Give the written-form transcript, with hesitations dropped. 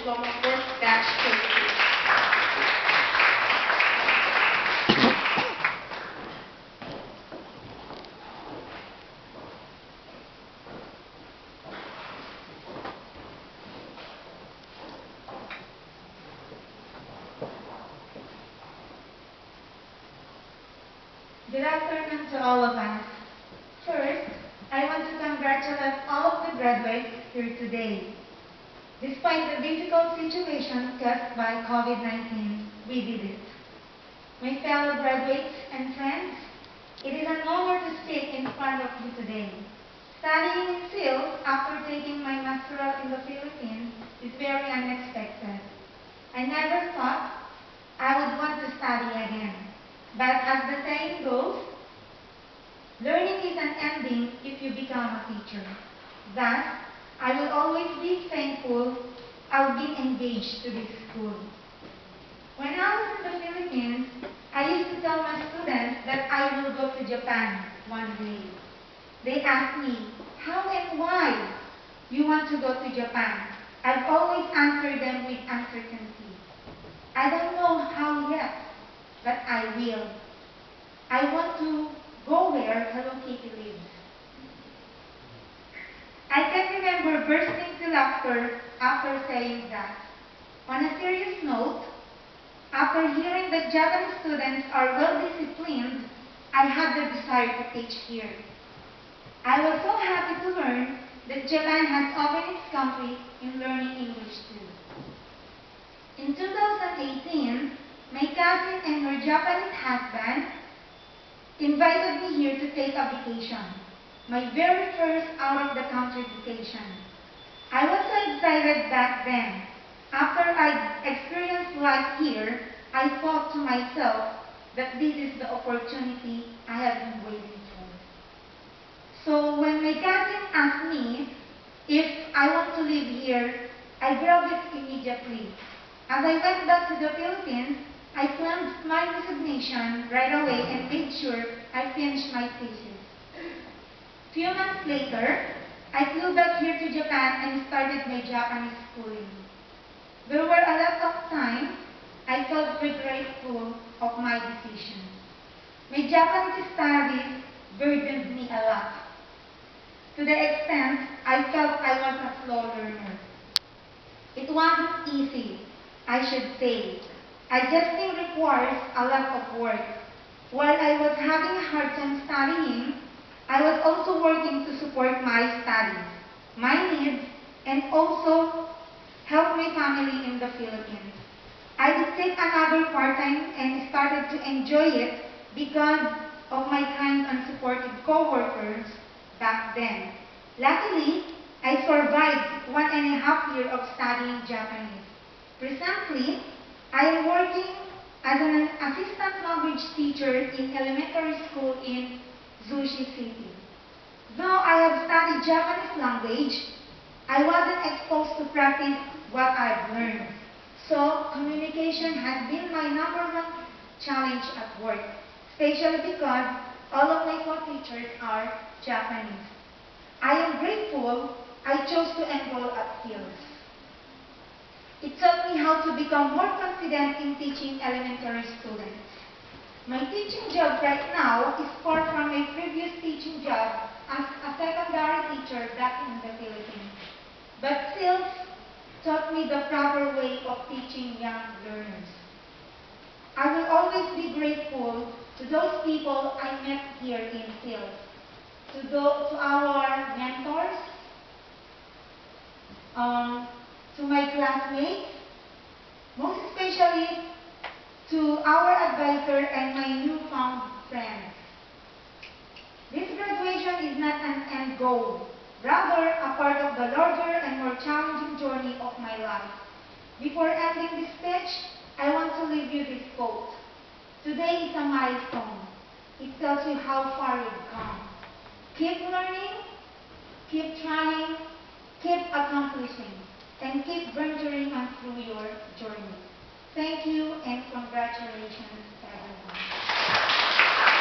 Diploma Course Batch 22. Good afternoon to all of us. First, I want to congratulate all of the graduates here today. Despite the difficult situation caused by COVID-19, we did it. My fellow graduates and friends, it is an honor to speak in front of you today. Studying in sales after taking my master's in the Philippines is very unexpected. I never thought I would want to study again. But as the saying goes, learning is an ending if you become a teacher. Thus, I will always be thankful I've been engaged to this school. When I was in the Philippines, I used to tell my students that I will go to Japan one day. They asked me, how and why you want to go to Japan? I've always answered them with uncertainty. I don't know how yet, but I will. I want to go where Hello Kitty lives. I can remember bursting to laughter after saying that. On a serious note, after hearing that Japanese students are well disciplined, I had the desire to teach here. I was so happy to learn that Japan has opened its country in learning English too. In 2018, my cousin and her Japanese husband invited me here to take a vacation, my very first out-of-the-country vacation. I was so excited back then. After I experienced life here, I thought to myself that this is the opportunity I have been waiting for. So when my cousin asked me if I want to live here, I grabbed it immediately. As I went back to the Philippines, I planned my resignation right away and made sure I finished my thesis. Few months later, I flew back here to Japan and started my Japanese schooling. There were a lot of times I felt regretful of my decision. My Japanese studies burdened me a lot, to the extent I felt I was a slow learner. It wasn't easy, I should say. Adjusting requires a lot of work. While I was having a hard time studying, I was also working to support my studies, my needs, and also help my family in the Philippines. I did take another part-time and started to enjoy it because of my kind and supportive co-workers back then. Luckily, I survived 1.5 years of studying Japanese. Recently, I am working as an assistant language teacher in elementary school in Zushi City. Though I have studied Japanese language, I wasn't exposed to practice what I've learned. So, communication has been my #1 challenge at work, especially because all of my co-teachers are Japanese. I am grateful I chose to enroll at Hills. It taught me how to become more confident in teaching elementary students. My teaching job right now is far from my previous teaching job as a secondary teacher back in the Philippines. But still taught me the proper way of teaching young learners. I will always be grateful to those people I met here in sales, to our mentors, to my classmates, most especially to our advisor and my newfound friends. This graduation is not an end goal, rather a part of the larger and more challenging journey of my life. Before ending this speech, I want to leave you this quote. Today is a milestone. It tells you how far you've come. Keep learning, keep trying, keep accomplishing, and keep venturing on through your journey. Thank you and congratulations.